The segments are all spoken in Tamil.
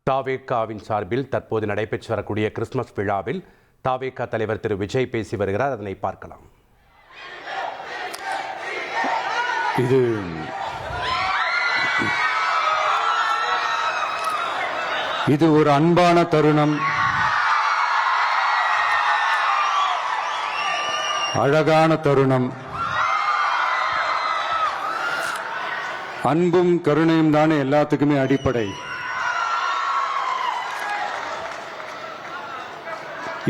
தாவேகாவின் சார்பில் தற்போது நடைபெற்று வரக்கூடிய கிறிஸ்துமஸ் விழாவில் தாவேகா தலைவர் திரு விஜய் பேசி வருகிறார். அதனை பார்க்கலாம். இது ஒரு அன்பான தருணம், அழகான தருணம். அன்பும் கருணையும் தானே எல்லாத்துக்குமே அடிப்படை.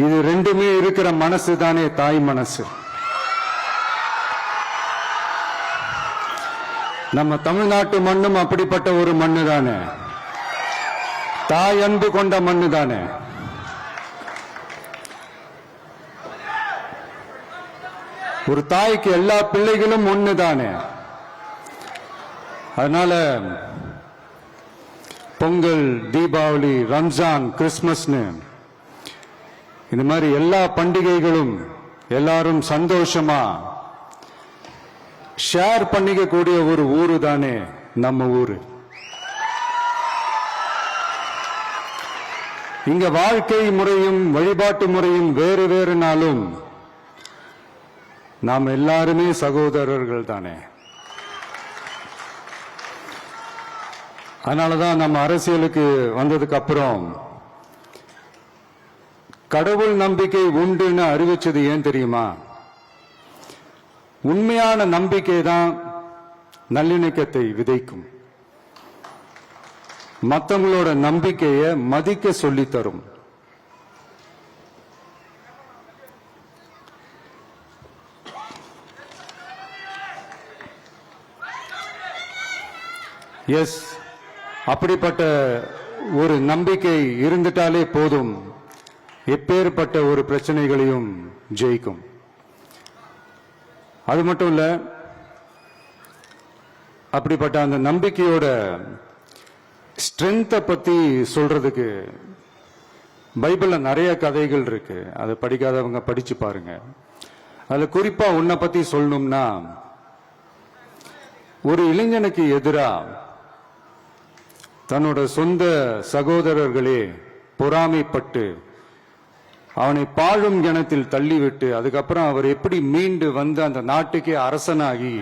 இது ரெண்டுமே இருக்கிற மனசு தானே தாய் மனசு. நம்ம தமிழ்நாட்டு மண்ணும் அப்படிப்பட்ட ஒரு மண்ணு தானே, தாய் அன்பு கொண்ட மண்ணு தானே. ஒரு தாய்க்கு எல்லா பிள்ளைகளும் ஒண்ணு தானே. அதனால பொங்கல், தீபாவளி, ரம்ஜான், கிறிஸ்துமஸ்னு இந்த மாதிரி எல்லா பண்டிகைகளும் எல்லாரும் சந்தோஷமா ஷேர் பண்ணிக்க கூடிய ஒரு ஊரு தானே நம்ம ஊரு. இங்க வாழ்க்கை முறையும் வழிபாட்டு முறையும் வேறு வேறுனாலும் நாம் எல்லாருமே சகோதரர்கள் தானே. அதனாலதான் நம்ம அரசியலுக்கு வந்ததுக்கு அப்புறம் கடவுள் நம்பிக்கை உண்டுன்னு அறிவிச்சது ஏன் தெரியுமா? உண்மையான நம்பிக்கை தான் நல்லிணக்கத்தை விதைக்கும், மற்றவங்களோட நம்பிக்கையை மதிக்க சொல்லி தரும். எஸ், அப்படிப்பட்ட ஒரு நம்பிக்கை இருந்துட்டாலே போதும், எப்பேற்பட்ட ஒரு பிரச்சனைகளையும் ஜெயிக்கும். அது மட்டும் இல்ல, அப்படிப்பட்ட அந்த நம்பிக்கையோட ஸ்ட்ரென்த்தை பத்தி சொல்றதுக்கு பைபிள்ல நிறைய கதைகள் இருக்கு. அதை படிக்காதவங்க படிச்சு பாருங்க. அதுல குறிப்பா உன்னை பத்தி சொல்லணும்னா, ஒரு இளைஞனுக்கு எதிரா தன்னோட சொந்த சகோதரர்களே பொறாமைப்பட்டு அவனை பாழும் கிணத்தில் தள்ளிவிட்டு அதுக்கப்புறம் அவர் எப்படி மீண்டு வந்து அந்த நாட்டுக்கே அரசனாகி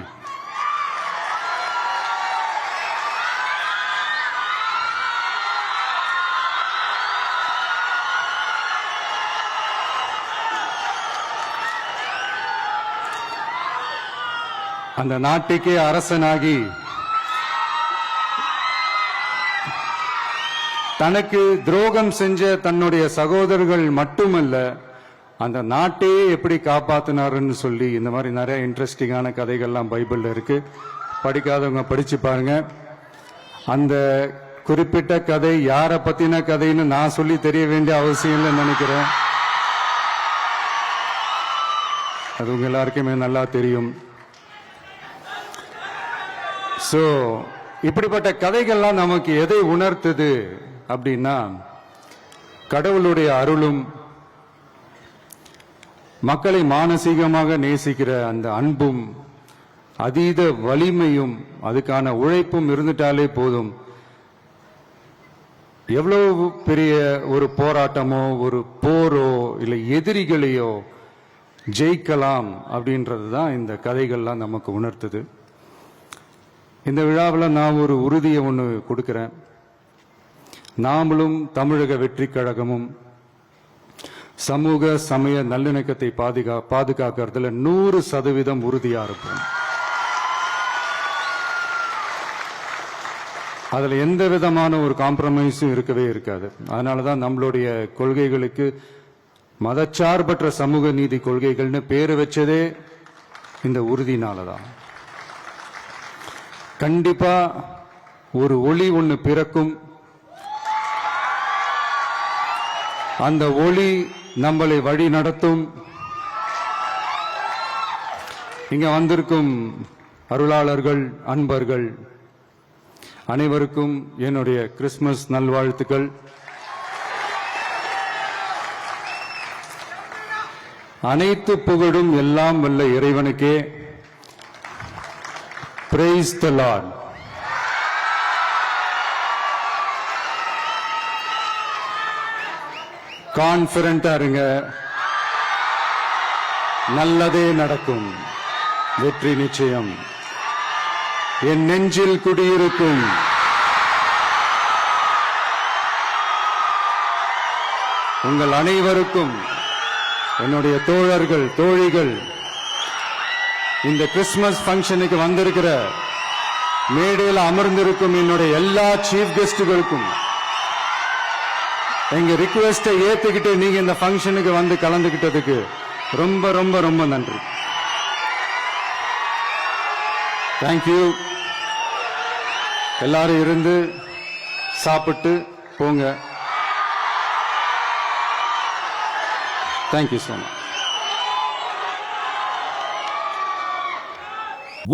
அந்த நாட்டுக்கே அரசனாகி தனக்கு துரோகம் செஞ்ச தன்னுடைய சகோதரர்கள் மட்டுமல்ல, அந்த நாட்டையே எப்படி காப்பாத்தினாருன்னு சொல்லி இந்த மாதிரி நிறைய இன்ட்ரெஸ்டிங்கான கதைகள்லாம் பைபிள்ல இருக்கு. படிக்காதவங்க படிச்சு பாருங்க. அந்த குறிப்பிட்ட கதை யாரை பத்தின கதைன்னு நான் சொல்லி தெரிய வேண்டிய அவசியம் இல்லைன்னு நினைக்கிறேன். அது உங்க எல்லாருக்குமே நல்லா தெரியும். சோ இப்படிப்பட்ட கதைகள்லாம் நமக்கு எதை உணர்த்துது அப்படின்னா, கடவுளுடைய அருளும் மக்களை மானசீகமாக நேசிக்கிற அந்த அன்பும் அதீத வலிமையும் அதுக்கான உழைப்பும் இருந்துட்டாலே போதும், எவ்வளவு பெரிய ஒரு போராட்டமோ ஒரு போரோ இல்லை எதிரிகளையோ ஜெயிக்கலாம் அப்படின்றது தான் இந்த கதைகள்லாம் நமக்கு உணர்த்துது. இந்த விழாவில் நான் ஒரு உறுதியை ஒன்று கொடுக்கிறேன். நாமளும் தமிழக வெற்றி கழகமும் சமூக சமய நல்லிணக்கத்தை பாதுகாக்கிறதுல 100% உறுதியா இருப்போம். அதுல எந்த விதமான ஒரு காம்ப்ரமைஸும் இருக்கவே இருக்காது. அதனாலதான் நம்மளுடைய கொள்கைகளுக்கு மதச்சார்பற்ற சமூக நீதி கொள்கைகள்னு பேரு வச்சதே இந்த உறுதினாலதான். கண்டிப்பா ஒரு ஒளி ஒண்ணு பிறக்கும். அந்த ஒளி நம்மளை வழி நடத்தும். இங்க வந்திருக்கும் அருளாளர்கள், அன்பர்கள் அனைவருக்கும் என்னுடைய கிறிஸ்துமஸ் நல்வாழ்த்துக்கள். அனைத்து புகழும் எல்லாம் வல்ல இறைவனுக்கே. Praise the Lord. கான்பிடண்டா இருங்க, நல்லதே நடக்கும், வெற்றி நிச்சயம். என் நெஞ்சில் குடியிருக்கும் உங்கள் அனைவருக்கும், என்னுடைய தோழர்கள் தோழிகள், இந்த கிறிஸ்துமஸ் ஃபங்க்ஷனுக்கு வந்திருக்கிற மேடையில் அமர்ந்திருக்கும் என்னுடைய எல்லா சீஃப் கெஸ்டுகளுக்கும் எங்க ரிக்வெஸ்டை ஏத்துக்கிட்டு நீங்க இந்த ஃபங்க்ஷனுக்கு வந்து கலந்துகிட்டதுக்கு ரொம்ப ரொம்ப ரொம்ப நன்றி. தேங்க்யூ. எல்லாரும் இருந்து சாப்பிட்டு போங்க. Thank you so much.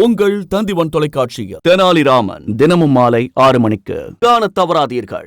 உங்கள் தந்திவன் தொலைக்காட்சியில் தெனாலிராமன் தினமும் மாலை 6 மணிக்கு காணத் தவறாதீர்கள்.